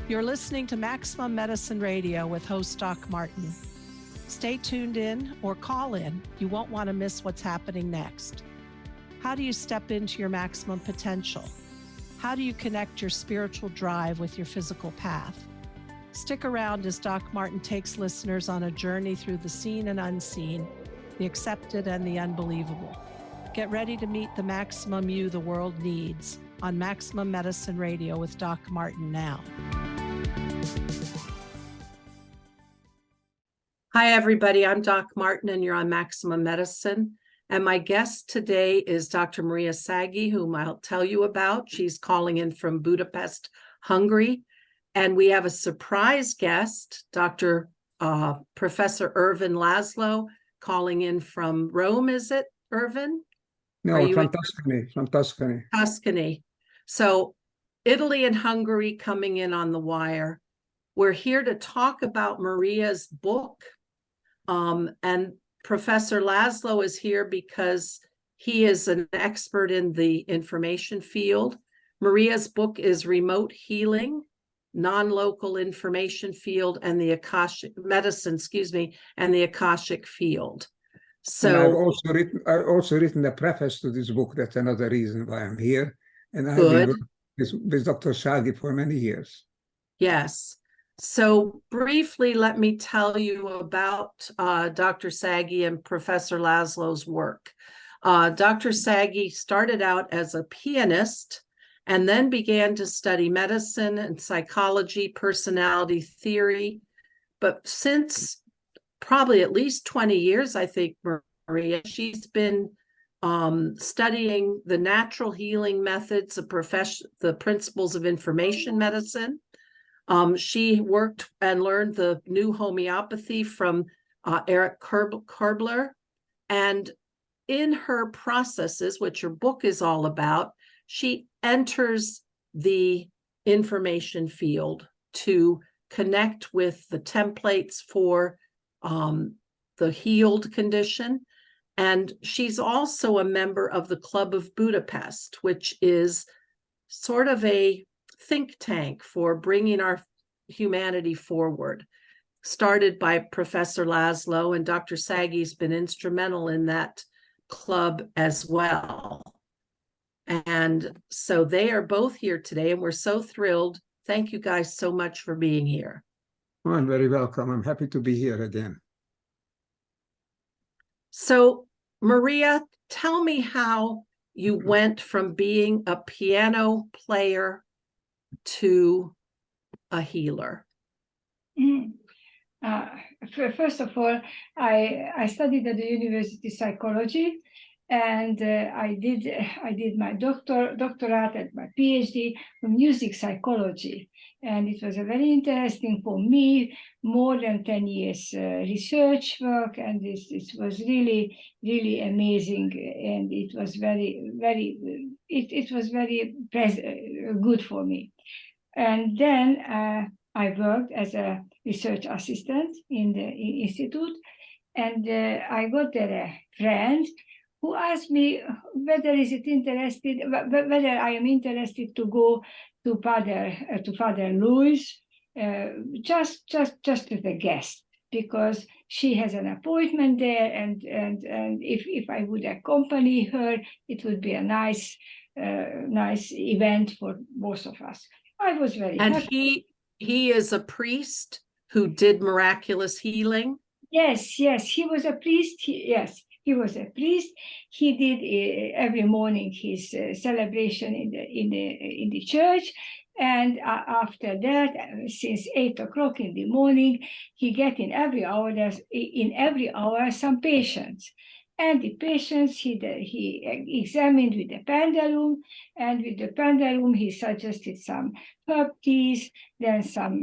You're listening to Maximum Medicine Radio with host Doc Martin. Stay tuned in or call in. You won't want to miss what's happening next. How do you step into your maximum potential? How do you connect your spiritual drive with your physical path? Stick around as Doc Martin takes listeners on a journey through the seen and unseen, the accepted and the unbelievable. Get ready to meet the maximum you the world needs on Maximum Medicine Radio with Doc Martin now. Hi, everybody. I'm Doc Martin, and you're on Maximum Medicine. And my guest today is Dr. Maria Sagi, whom I'll tell you about. She's calling in from Budapest, Hungary. And we have a surprise guest, Dr. Professor Laszlo, calling in from Rome. Is it, Irvin? No, from Tuscany. From Tuscany. Tuscany. So Italy and Hungary coming in on the wire. We're here to talk about Maria's book. And Professor Laszlo is here because he is an expert in the information field. Maria's book is Remote Healing, Nonlocal Information Field, and the Akashic Medicine, and the Akashic Field. So and I've also written a preface to this book. That's another reason why I'm here. And I've been working with Dr. Sagi for many years. Yes. So briefly, let me tell you about Dr. Sagi and Professor Laszlo's work. Dr. Sagi started out as a pianist and then began to study medicine and psychology, personality theory. But since probably at least 20 years, I think, Maria, she's been studying the natural healing methods, the principles of information medicine. She worked and learned the new homeopathy from Eric Kerbler. And in her processes, which her book is all about, she enters the information field to connect with the templates for the healed condition. And she's also a member of the Club of Budapest, which is sort of a think tank for bringing our humanity forward, started by Professor Laszlo, and Dr. Sagi's been instrumental in that club as well. And so they are both here today, and we're so thrilled. Thank you guys so much for being here. Well, I'm very welcome. I'm happy to be here again. So, Maria, tell me how you went from being a piano player to a healer. First of all, I studied at the university psychology, and I did my doctorate and my PhD from music psychology, and it was a very interesting for me, more than 10 years research work, and it was really amazing, and it was very good for me. And then I worked as a research assistant in the institute, and I got there a friend who asked me whether I am interested to go to Father Louis, just as a guest, because she has an appointment there, and if I would accompany her, it would be a nice event for both of us. I was very happy. And he is a priest who did miraculous healing? Yes, he was a priest. He was a priest. He did every morning his celebration in the church, and after that, since 8 o'clock in the morning, he get in every hour some patients. And the patients he examined with the pendulum, and with the pendulum he suggested some herb teas, then some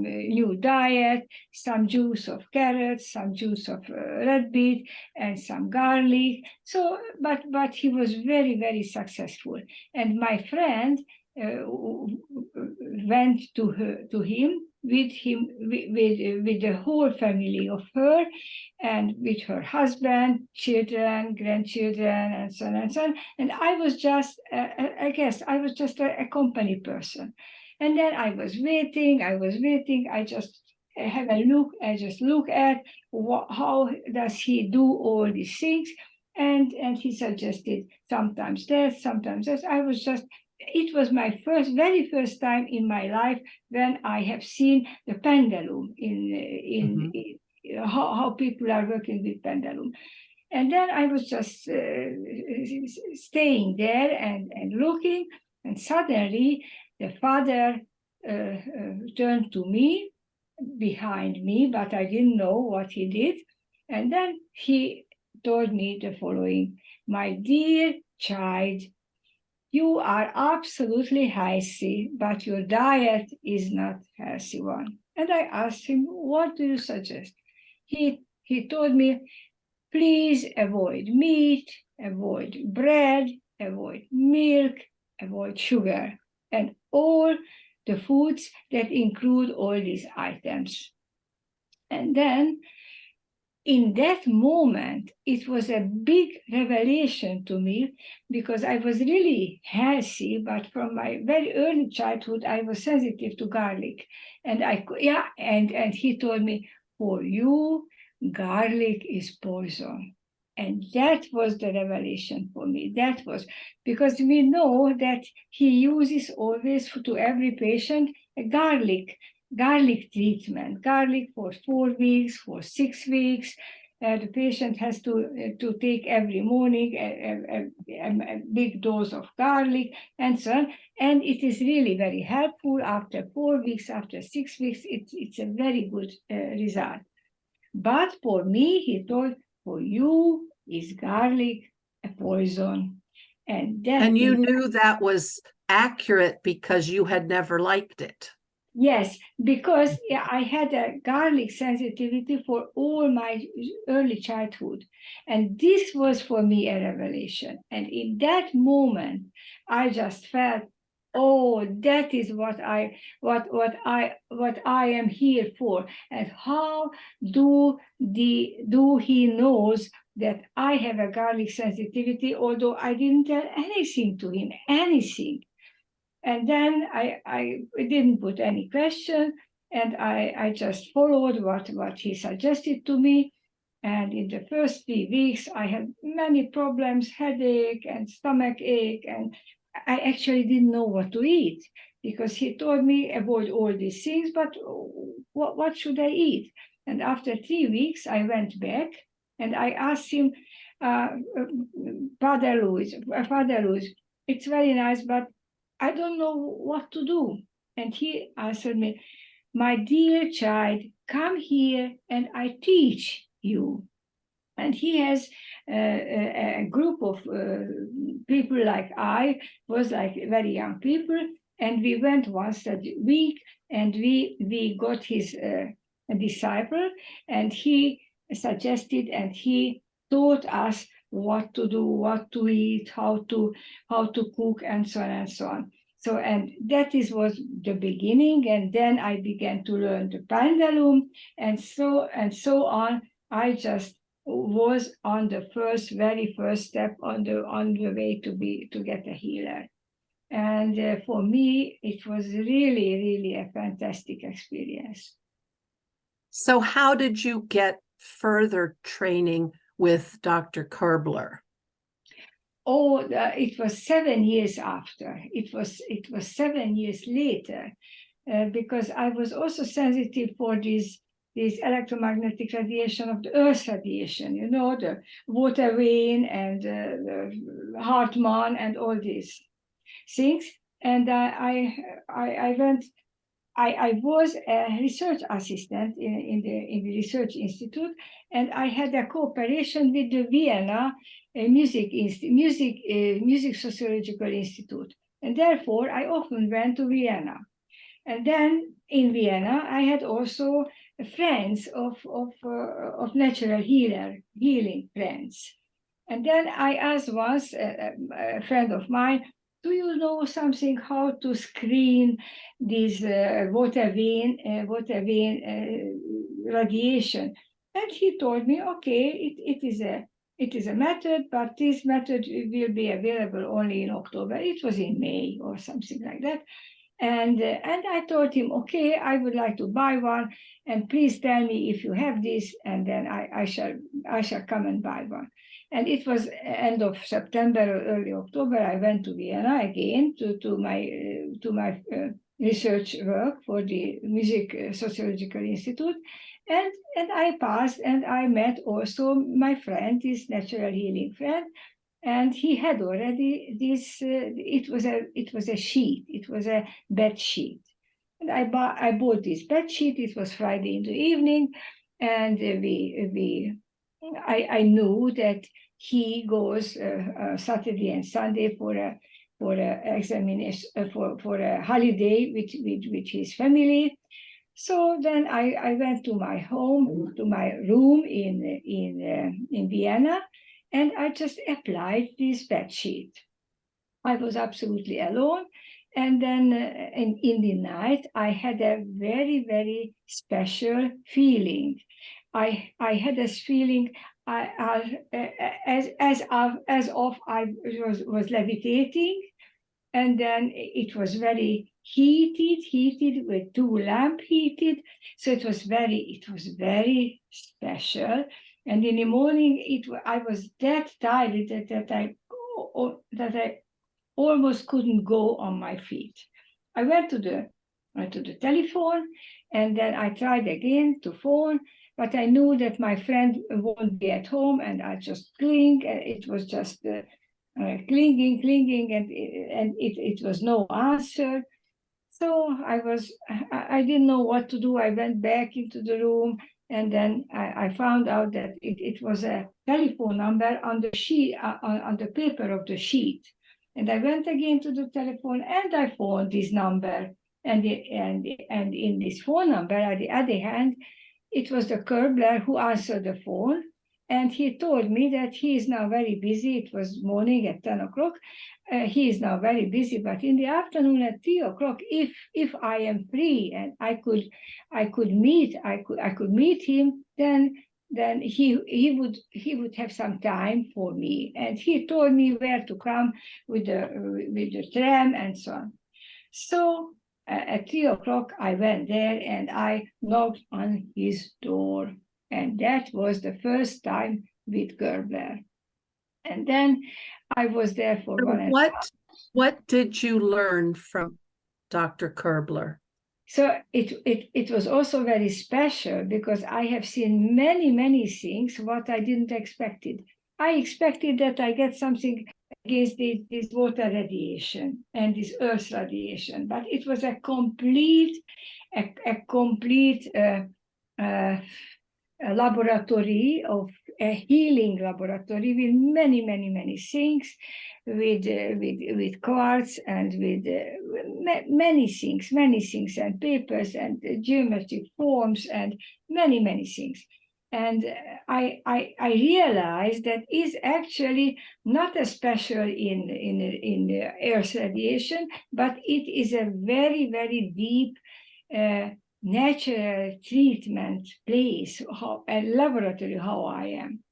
new diet, some juice of carrots, some juice of red beet, and some garlic. So, but he was very successful. And my friend went to him with the whole family of her, and with her husband, children, grandchildren, and so on and so on. And I was just, I guess, I was just a company person. And then I was waiting. I just have a look. I just look at how does he do all these things. And he suggested sometimes that, sometimes that. It was my very first time in my life when I have seen the pendulum in how people are working with pendulum. And then I was just staying there and looking, and suddenly the father turned to me, behind me, but I didn't know what he did. And then he told me the following: "My dear child, you are absolutely healthy, but your diet is not healthy one." And I asked him, "What do you suggest?" He told me, "Please avoid meat, avoid bread, avoid milk, avoid sugar, and all the foods that include all these items." And then in that moment, it was a big revelation to me, because I was really healthy, but from my very early childhood, I was sensitive to garlic. And and he told me, "For you, garlic is poison." And that was the revelation for me. That was because we know that he uses always to every patient a garlic treatment, garlic for 4 weeks, for 6 weeks. The patient has to take every morning a big dose of garlic and so on. And it is really very helpful. After 4 weeks, after 6 weeks, it's a very good result. But for me, he told, "For you is garlic a poison." And you knew that was accurate because you had never liked it. Yes, because I had a garlic sensitivity for all my early childhood. And this was for me a revelation. And in that moment, I just felt, oh, that is what I am here for. And how do he knows that I have a garlic sensitivity, although I didn't tell anything to him, anything. And then I didn't put any question, and I just followed what he suggested to me. And in the first 3 weeks, I had many problems, headache and stomach ache, and I actually didn't know what to eat, because he told me avoid all these things, but what should I eat? And after 3 weeks, I went back and I asked him, Father Louis, it's very nice, but I don't know what to do. And he answered me, "My dear child, come here and I teach you." And he has a group of people like I was, like very young people. And we went once a week, and we got his disciple, and he suggested and he taught us what to do, what to eat, how to cook, and so on and so on. So, and that was the beginning. And then I began to learn the pendulum, and so on. I just was on the very first step on the way to get a healer. And for me, it was really, really a fantastic experience. So how did you get further training with Dr. Kerbler? Oh, it was 7 years after. It was 7 years later, because I was also sensitive for this electromagnetic radiation of the Earth radiation, the water vane and the Hartmann and all these things. And I was a research assistant in the research institute, and I had a cooperation with the Vienna Music Sociological Institute, and therefore I often went to Vienna. And then in Vienna, I had also friends of natural healing friends. And then I asked once a friend of mine, "Do you know something how to screen this water vane radiation?" And he told me, "Okay, it is a method, but this method will be available only in October." It was in May or something like that. And I told him, okay, I would like to buy one, and please tell me if you have this, and then I shall come and buy one. And it was end of September or early October. I went to Vienna again to my research work for the Music Sociological Institute, and I passed, and I met also my friend, this natural healing friend. And he had already this. It was a sheet. It was a bed sheet, and I bought this bed sheet. It was Friday in the evening, and I knew that he goes Saturday and Sunday for a examination for a holiday with his family. So then I went to my home, to my room in Vienna, and I just applied this bed sheet. I was absolutely alone. And then in the night, I had a very, very special feeling. I had this feeling as of I was levitating, and then it was very heated with 2 lamps heated. So it was very special. And in the morning, I was that tired that I almost couldn't go on my feet. I went to the telephone, and then I tried again to phone, but I knew that my friend won't be at home, and I just clinged. It was just clinging, and it was no answer. So I didn't know what to do. I went back into the room, and then I found out that it was a telephone number on the sheet, on the paper of the sheet. And I went again to the telephone, and I phoned this number. And in this phone number, at the other hand, it was the Kerbler who answered the phone. And he told me that he is now very busy. It was morning at 10 o'clock. He is now very busy, but in the afternoon at 3 o'clock, if I am free and I could meet him, then he would have some time for me. And he told me where to come with the tram and so on. So at 3 o'clock, I went there and I knocked on his door. And that was the first time with Gerbler. And then I was there for What did you learn from Dr. Kerbler? So it was also very special because I have seen many things what I didn't expected. I expected that I get something against this water radiation and this earth radiation, but it was a complete laboratory, of a healing laboratory with many things, with cards and with many things and papers and geometric forms and many things. And I realized that is actually not a special in the earth radiation, but it is a very deep natural treatment place, a laboratory, how I am.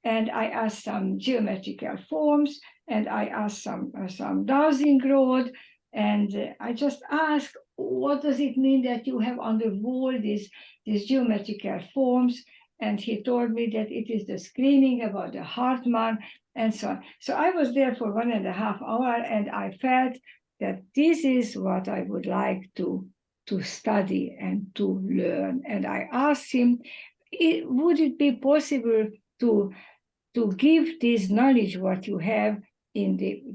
And I asked some geometrical forms, and I asked some dowsing rod, and I just asked, what does it mean that you have on the wall these geometrical forms? And he told me that it is the screening about the Hartmann and so on. So I was there for 1.5 hours, and I felt that this is what I would like to study and to learn. And I asked him, would it be possible to give this knowledge what you have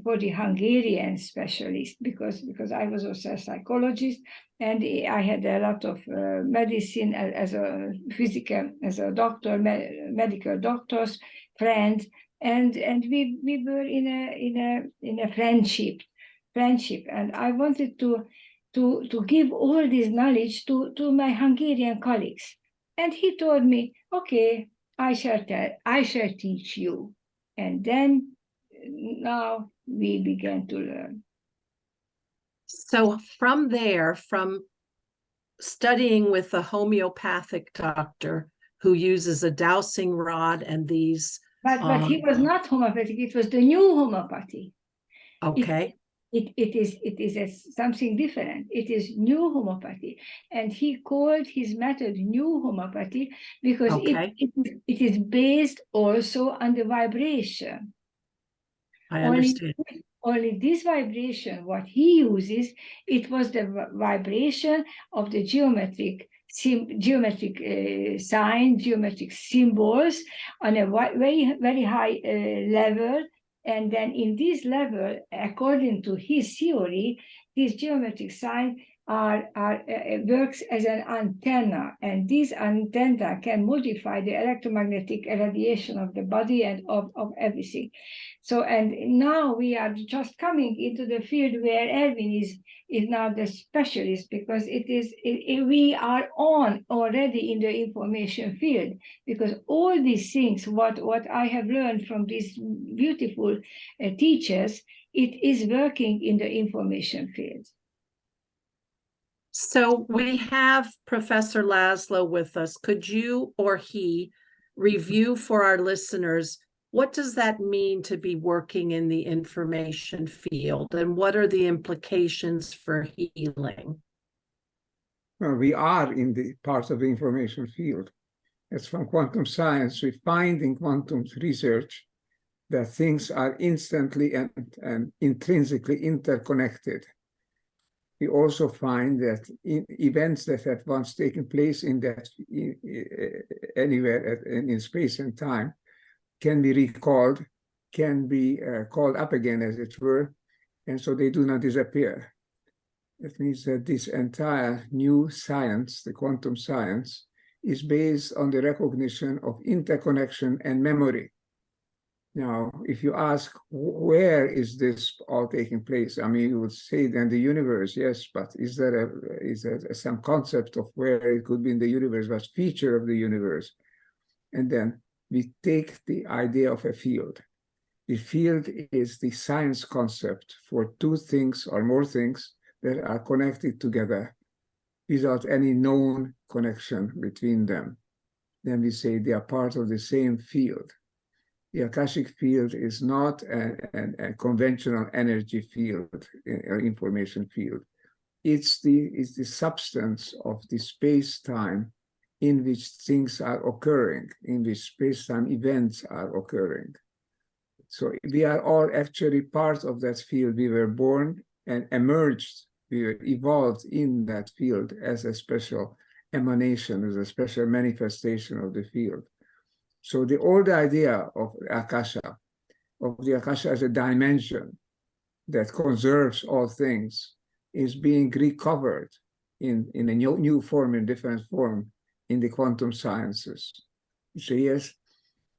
for the Hungarian specialist, because I was also a psychologist, and I had a lot of medicine as a doctor, medical doctor's friend, and we were in a friendship, and I wanted to give all this knowledge to my Hungarian colleagues. And he told me, okay, I shall teach you. And then now we began to learn. So from there, from studying with a homeopathic doctor who uses a dowsing rod and these... But he was not homeopathic. It was the new homeopathy. Okay. it is something different. It is new homeopathy, and he called his method new homeopathy because it is based also on the vibration. I understand. Only this vibration, what he uses, it was the vibration of the geometric sign, geometric symbols on a very high level. And then in this level, according to his theory, these geometric signs works as an antenna, and this antenna can modify the electromagnetic irradiation of the body and of everything. So, and now we are just coming into the field where Erwin is now the specialist, because we are on already in the information field, because all these things, what I have learned from these beautiful teachers, it is working in the information field. So we have Professor Laszlo with us. Could you or he review for our listeners, what does that mean to be working in the information field, and what are the implications for healing? Well, we are in the parts of the information field. It's from quantum science. We find in quantum research that things are instantly and intrinsically interconnected. We also find that events that have once taken place anywhere in space and time can be recalled, can be called up again, as it were, and so they do not disappear. That means that this entire new science, the quantum science, is based on the recognition of interconnection and memory. Now, if you ask, where is this all taking place? I mean, you would say then the universe, yes, but is there some concept of where it could be in the universe, what feature of the universe? And then we take the idea of a field. The field is the science concept for two things or more things that are connected together without any known connection between them. Then we say they are part of the same field. The Akashic field is not a conventional energy field, or information field. It's the substance of the space-time in which things are occurring, in which space-time events are occurring. So we are all actually part of that field. We were born and emerged, we were evolved in that field as a special emanation, as a special manifestation of the field. So the old idea of the Akasha as a dimension that conserves all things, is being recovered in a new form, in different form, in the quantum sciences. So yes,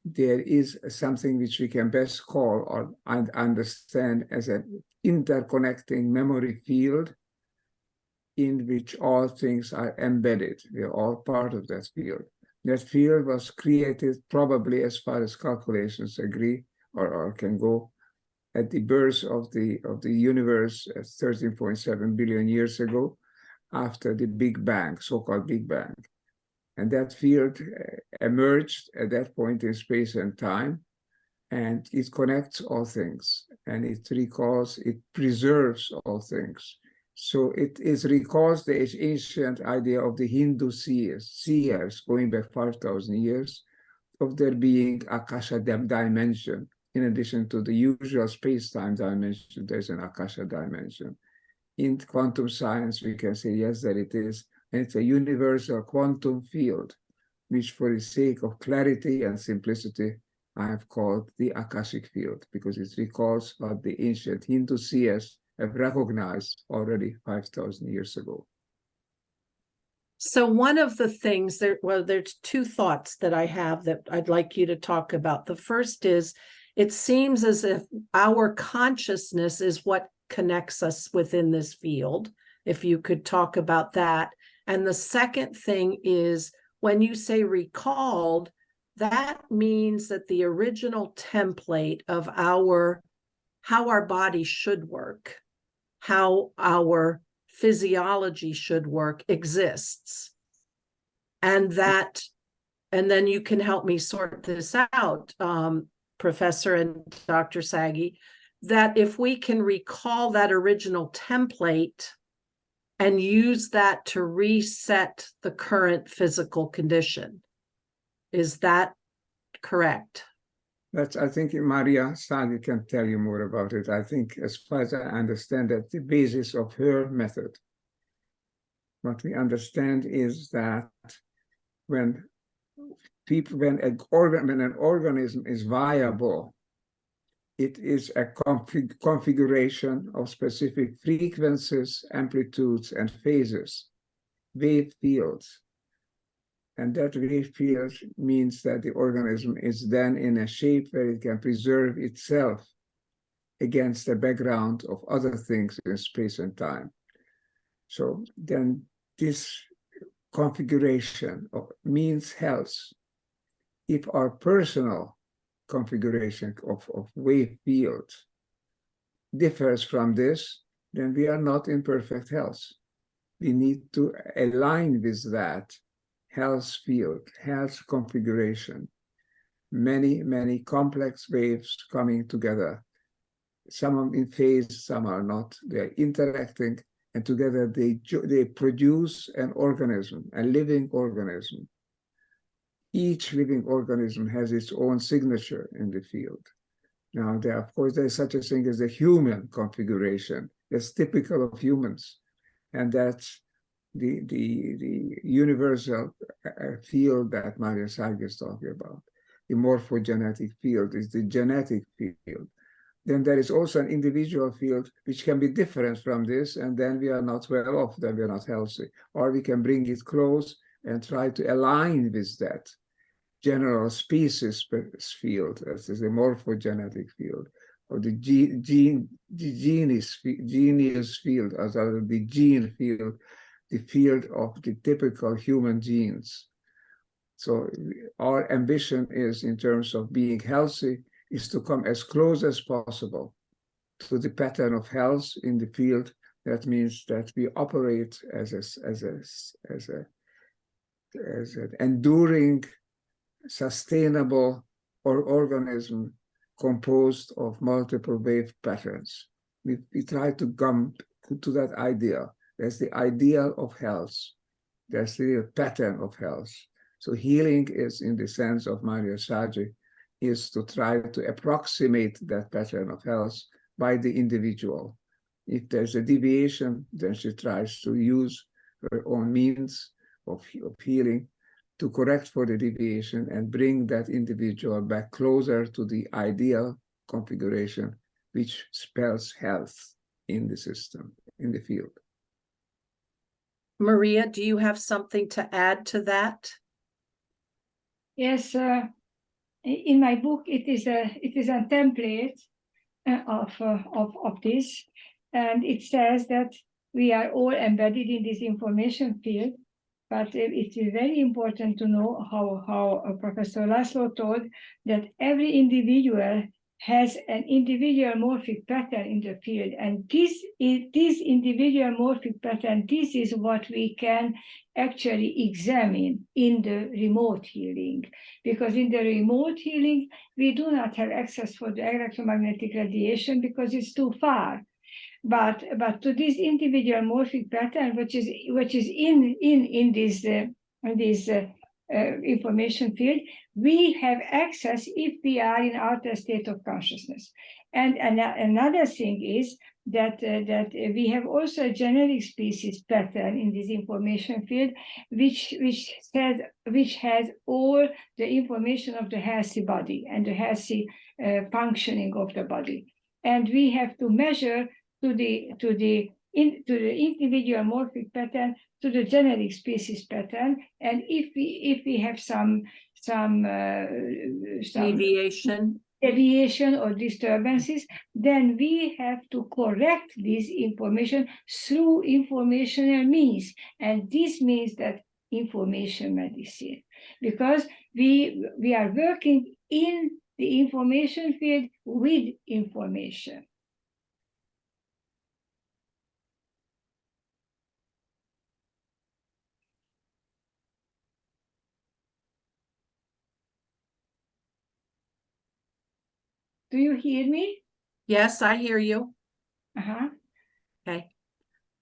there is something which we can best call or understand as an interconnecting memory field in which all things are embedded. We are all part of that field. That field was created probably, as far as calculations agree or can go, at the birth of the universe 13.7 billion years ago, after the Big Bang, so-called Big Bang. And that field emerged at that point in space and time, and it connects all things, and it recalls, it preserves all things. So it recalls the ancient idea of the Hindu seers going back 5,000 years, of there being Akasha dimension. In addition to the usual space-time dimension, there's an Akasha dimension. In quantum science, we can say, yes, that it is. And it's a universal quantum field, which for the sake of clarity and simplicity, I have called the Akashic field, because it recalls what the ancient Hindu seers have recognized already 5,000 years ago. So one of the things, there's two thoughts that I have that I'd like you to talk about. The first is, it seems as if our consciousness is what connects us within this field, if you could talk about that. And the second thing is, when you say recalled, that means that the original template of how our body should work, how our physiology should work, exists. And then you can help me sort this out, Professor and Dr. Sagi. that if we can recall that original template and use that to reset the current physical condition. Is that correct? I think Maria Sagi can tell you more about it. I think, as far as I understand, that the basis of her method. What we understand is that when an organism is viable, it is a configuration of specific frequencies, amplitudes, and phases, wave fields. And that wave field means that the organism is then in a shape where it can preserve itself against the background of other things in space and time. So then this configuration means health. If our personal configuration of wave fields differs from this, then we are not in perfect health. We need to align with that health field, health configuration. Many, many complex waves coming together. Some are in phase, some are not. They're interacting, and together they produce an organism, a living organism. Each living organism has its own signature in the field. Now, of course, there's such a thing as the human configuration. That's typical of humans, and that's the universal field that Maria Sagi is talking about. The morphogenetic field is the genetic field. Then there is also an individual field which can be different from this, and then we are not well off, then we are not healthy. Or we can bring it close and try to align with that general species field, as is the morphogenetic field, or the genius field, as the gene field, the field of the typical human genes. So our ambition is, in terms of being healthy, is to come as close as possible to the pattern of health in the field. That means that we operate as an enduring, sustainable organism composed of multiple wave patterns. We try to come to that ideal. That's the ideal of health. That's the pattern of health. So healing is, in the sense of Maria Sagi, is to try to approximate that pattern of health by the individual. If there's a deviation, then she tries to use her own means of healing to correct for the deviation and bring that individual back closer to the ideal configuration, which spells health in the system, in the field. Maria, do you have something to add to that? Yes, in my book, it is a template of this, and it says that we are all embedded in this information field. But it is very important to know how Professor Laszlo told that every individual has an individual morphic pattern in the field. And this individual morphic pattern, this is what we can actually examine in the remote healing. Because in the remote healing, we do not have access for the electromagnetic radiation because it's too far. But to this individual morphic pattern, which is in this information field, we have access if we are in outer state of consciousness. And another thing is that we have also a generic species pattern in this information field, which has all the information of the healthy body and the healthy functioning of the body. And we have to measure to the individual morphic pattern, to the generic species pattern, and if we have some deviation or disturbances, then we have to correct this information through informational means, and this means that information medicine, because we are working in the information field with information. Do you hear me? Yes, I hear you. Uh-huh. Okay.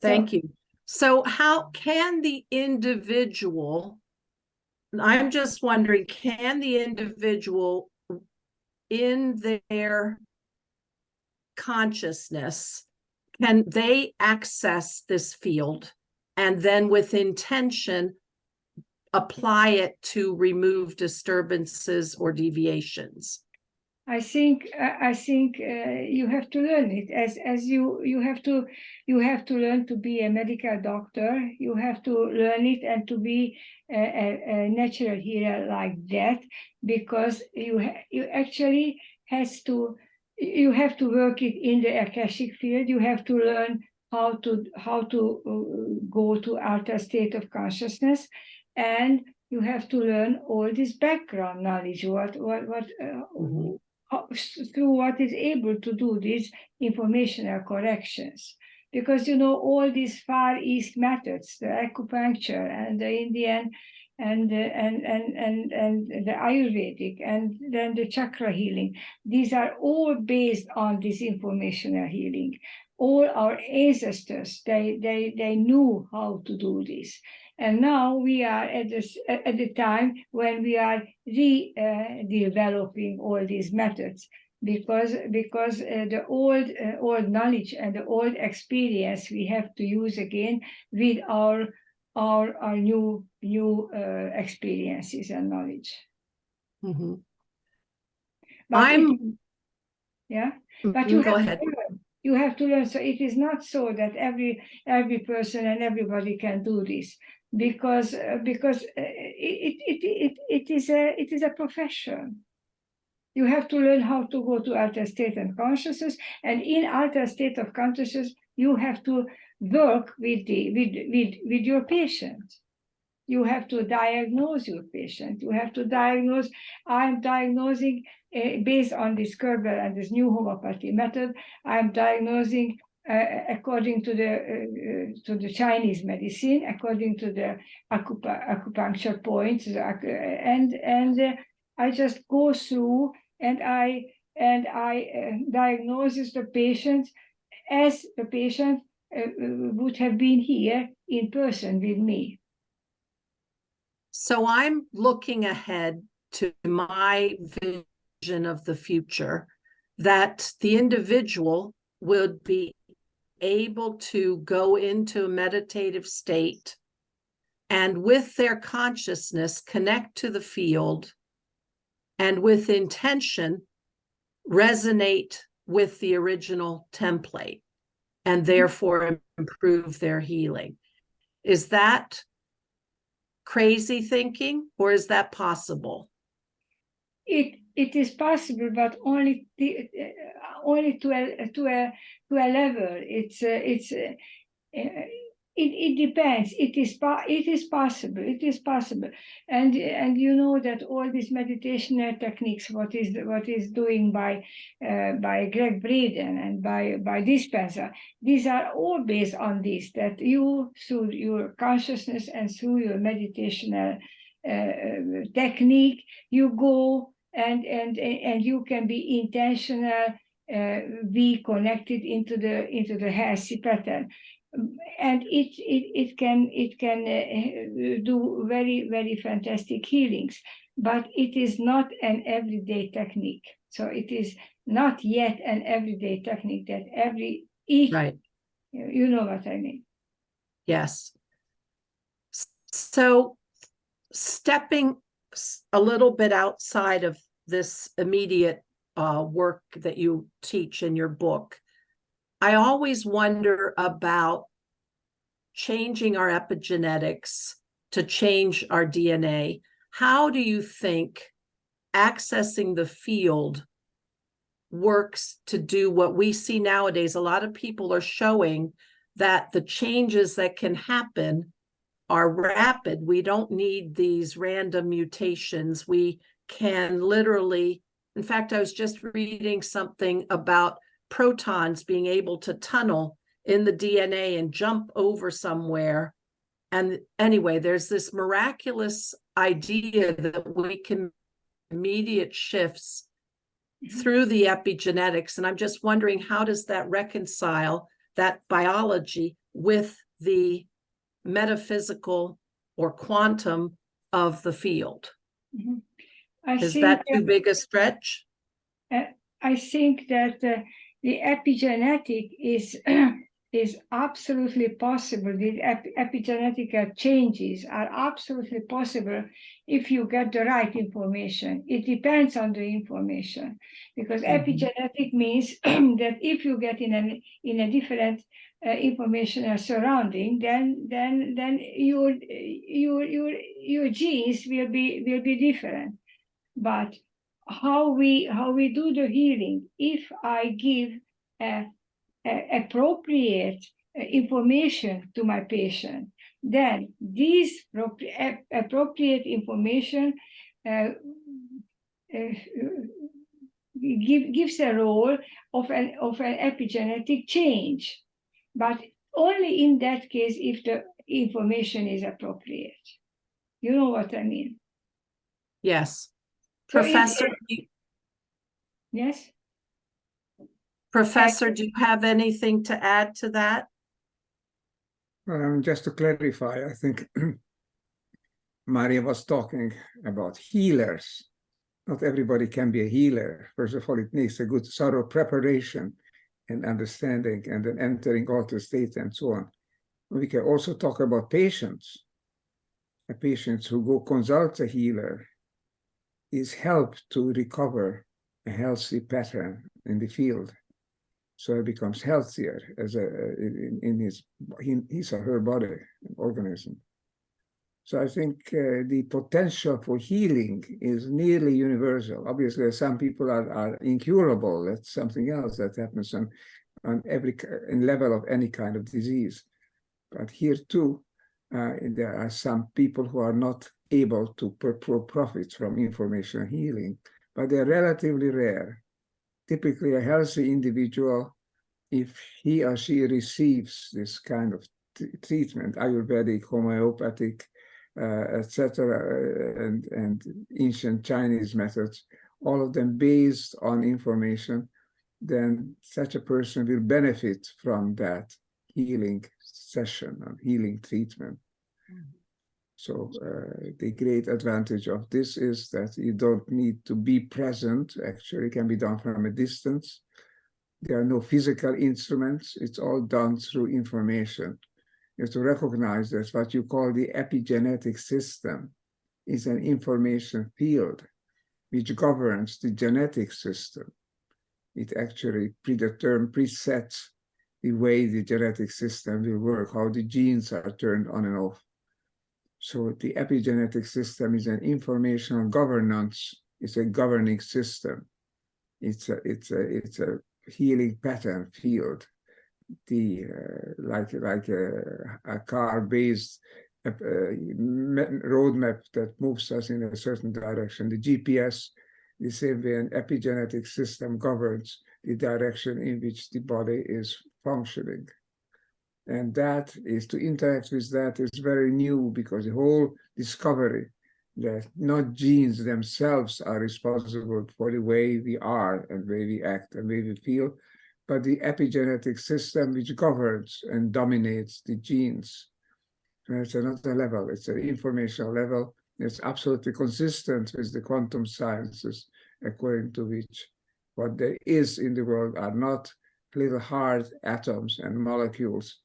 Thank you. So how can the individual, I'm just wondering, can the individual in their consciousness, can they access this field and then with intention apply it to remove disturbances or deviations? I think you have to learn it as you have to learn to be a medical doctor. You have to learn it and to be a natural healer like that, because you actually you have to work it in the Akashic field. You have to learn how to go to outer state of consciousness, and you have to learn all this background knowledge. Through what is able to do these informational corrections, because all these Far East methods, the acupuncture and the Indian and the Ayurvedic and then the chakra healing, these are all based on this informational healing. All our ancestors, they knew how to do this. And now we are at the time when we are developing all these methods, because the old knowledge and the old experience we have to use again with our new experiences and knowledge. Mm-hmm. But but you go have ahead. to learn. You have to learn. So it is not so that every person and everybody can do this, because it is a profession. You have to learn how to go to altered state of consciousness, and in altered state of consciousness, you have to work with your patient. You have to diagnose your patient. You have to diagnose. I'm diagnosing based on this Kerber and this new homeopathy method. I'm diagnosing according to the Chinese medicine, according to the acupuncture points, and I just go through and I diagnose the patient as the patient would have been here in person with me. So I'm looking ahead to my vision of the future, that the individual would be able to go into a meditative state and with their consciousness connect to the field and with intention resonate with the original template and therefore improve their healing. Is that crazy thinking, or is that possible? It is possible, but only to a level. It depends. It is possible. It is possible, and you know that all these meditational techniques, what is doing by Greg Braden and by Dispenza, these are all based on this, that you through your consciousness and through your meditational technique, you go and you can be intentional, be connected into the healthy pattern. And it can do very, very fantastic healings, but it is not an everyday technique. So it is not yet an everyday technique that right. You know what I mean. Yes. So stepping a little bit outside of this immediate work that you teach in your book, I always wonder about changing our epigenetics to change our DNA. How do you think accessing the field works to do what we see nowadays? A lot of people are showing that the changes that can happen are rapid. We don't need these random mutations. We can literally, in fact, I was just reading something about protons being able to tunnel in the DNA and jump over somewhere. And anyway, there's this miraculous idea that we can immediate shifts through the epigenetics. And I'm just wondering, how does that reconcile that biology with the metaphysical or quantum of the field? Mhm. Is that too big a stretch? I think that the epigenetic is is absolutely possible. The epigenetic changes are absolutely possible if you get the right information. It depends on the information, because epigenetic means that if you get in a different informational surrounding, then your genes will be different. But how we do the healing, if I give appropriate information to my patient, then this appropriate information gives a role of an epigenetic change, but only in that case if the information is appropriate. You know what I mean? Yes. So Professor, yes? Professor, do you have anything to add to that? Just to clarify, I think Maria was talking about healers. Not everybody can be a healer. First of all, it needs a good thorough preparation and understanding, and then entering altered state and so on. We can also talk about patients. Patients who go consult a healer is helped to recover a healthy pattern in the field, so it becomes healthier as in his or her body organism. So I think the potential for healing is nearly universal. Obviously, some people are incurable. That's something else that happens on every level of any kind of disease. But here too, there are some people who are not able to profit from information healing, but they're relatively rare. Typically, a healthy individual, if he or she receives this kind of treatment, Ayurvedic, homeopathic, etc., and ancient Chinese methods, all of them based on information, then such a person will benefit from that healing session and healing treatment. So the great advantage of this is that you don't need to be present. Actually, it can be done from a distance. There are no physical instruments. It's all done through information. You have to recognize that what you call the epigenetic system is an information field which governs the genetic system. It actually presets the way the genetic system will work, how the genes are turned on and off. So the epigenetic system is an informational governance. It's a governing system. It's a healing pattern field. Like a car-based roadmap that moves us in a certain direction. The GPS, the same way an epigenetic system governs the direction in which the body is functioning. And that is, to interact with that is very new, because the whole discovery that not genes themselves are responsible for the way we are and way we act and way we feel, but the epigenetic system which governs and dominates the genes. And it's another level. It's an informational level. It's absolutely consistent with the quantum sciences, according to which what there is in the world are not little hard atoms and molecules.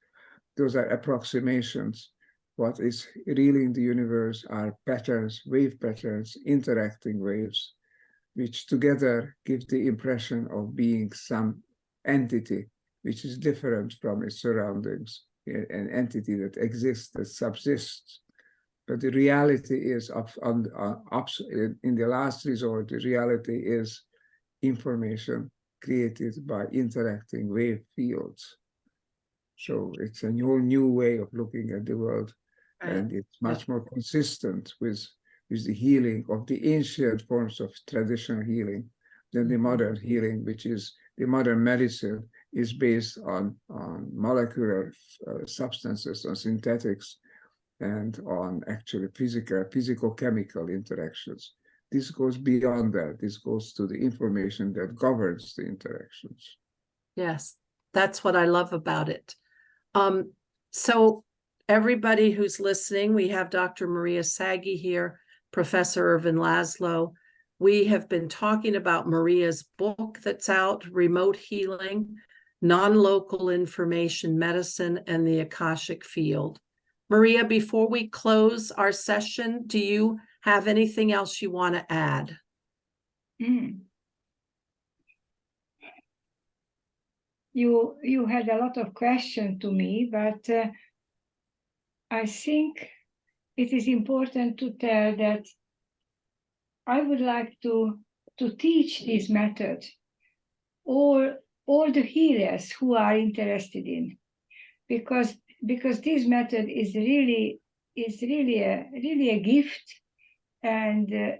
Those are approximations. What is really in the universe are patterns, wave patterns, interacting waves, which together give the impression of being some entity which is different from its surroundings, an entity that exists, that subsists. But the reality is, in the last resort, the reality is information created by interacting wave fields. So it's a whole new way of looking at the world, and it's much more consistent with the healing of the ancient forms of traditional healing than the modern healing, which is the modern medicine is based on molecular substances, on synthetics, and on actually physical-chemical interactions. this goes beyond that. This goes to the information that governs the interactions. Yes, that's what I love about it. So everybody who's listening, we have Dr. Maria Sagi here, Professor Ervin Laszlo. We have been talking about Maria's book that's out, Remote Healing, Nonlocal Information Medicine, and the Akashic Field. Maria, before we close our session, do you have anything else you want to add? You had a lot of questions to me, but I think it is important to tell that I would like to teach this method all the healers who are interested in, because this method is really a gift, and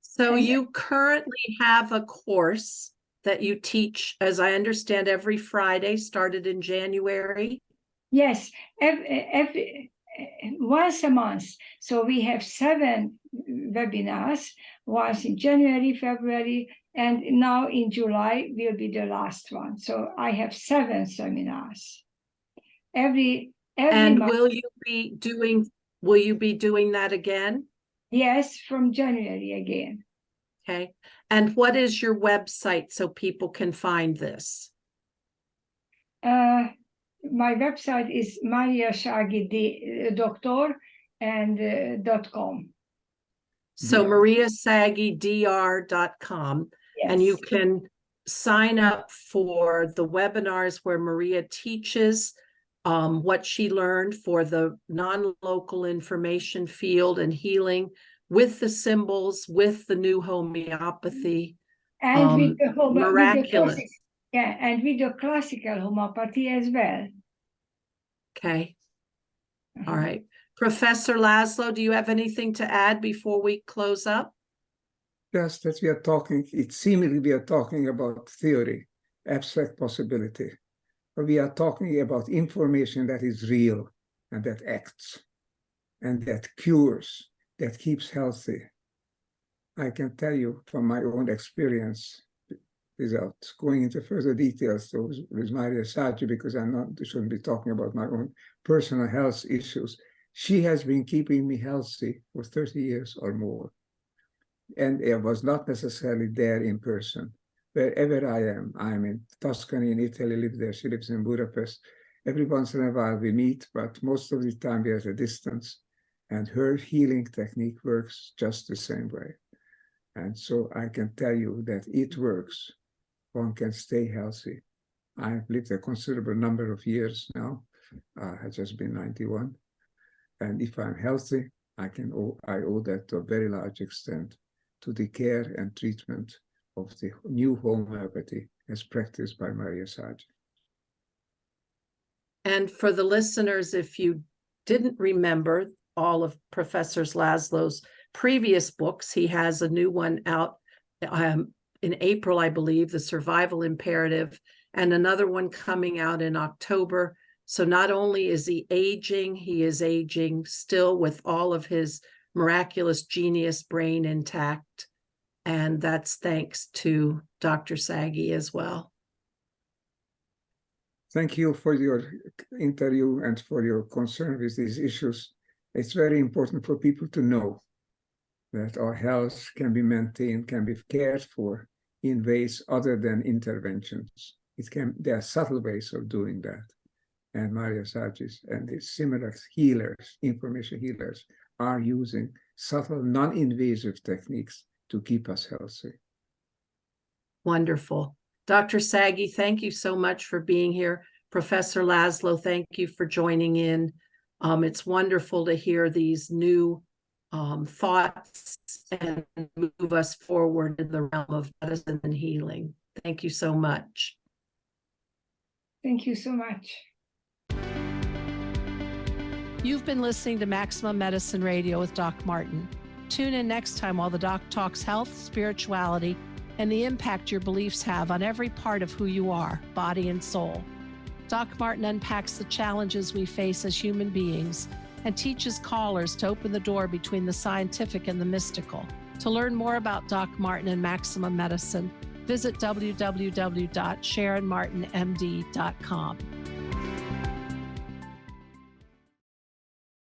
so you currently have a course that you teach, as I understand, every Friday, started in January. Yes, every once a month. So we have 7 webinars, once in January, February, and now in July will be the last one. So I have 7 seminars. Every And month. will you be doing that again? Yes, from January again. Okay. And what is your website so people can find this? My website is mariasagi.doctor and .com. So mariasagidr.com. Yes. And you can sign up for the webinars where Maria teaches what she learned for the non-local information field and healing with the symbols, with the new homeopathy. And with the miraculous. And with the classical homeopathy as well. Okay. All right. Professor Laszlo, do you have anything to add before we close up? Just that we are talking, it seemingly we are talking about theory, abstract possibility. But we are talking about information that is real and that acts and that cures, that keeps healthy. I can tell you from my own experience, without going into further details with Maria Sagi, because I shouldn't be talking about my own personal health issues. She has been keeping me healthy for 30 years or more. And it was not necessarily there in person. Wherever I am, I'm in Tuscany in Italy, live there, she lives in Budapest. Every once in a while we meet, but most of the time we are at a distance. And her healing technique works just the same way. And so I can tell you that it works. One can stay healthy. I've lived a considerable number of years now. I have just been 91. And if I'm healthy, I owe that to a very large extent to the care and treatment of the new homeopathy as practiced by Maria Sagi. And for the listeners, if you didn't remember all of Professor Laszlo's previous books, he has a new one out in April, I believe, The Survival Imperative, and another one coming out in October. So not only is he is aging still with all of his miraculous genius brain intact. And that's thanks to Dr. Sagi as well. Thank you for your interview and for your concern with these issues. It's very important for people to know that our health can be maintained, can be cared for in ways other than interventions. There are subtle ways of doing that. And Maria Sagi and the similar healers, information healers, are using subtle, non-invasive techniques to keep us healthy. Wonderful. Dr. Sagi, thank you so much for being here. Professor Laszlo, thank you for joining in. It's wonderful to hear these new thoughts and move us forward in the realm of medicine and healing. Thank you so much. Thank you so much. You've been listening to Maximum Medicine Radio with Doc Martin. Tune in next time while the doc talks health, spirituality, and the impact your beliefs have on every part of who you are, body and soul. Doc Martin unpacks the challenges we face as human beings and teaches callers to open the door between the scientific and the mystical. To learn more about Doc Martin and Maximum Medicine, visit www.sharonmartinmd.com.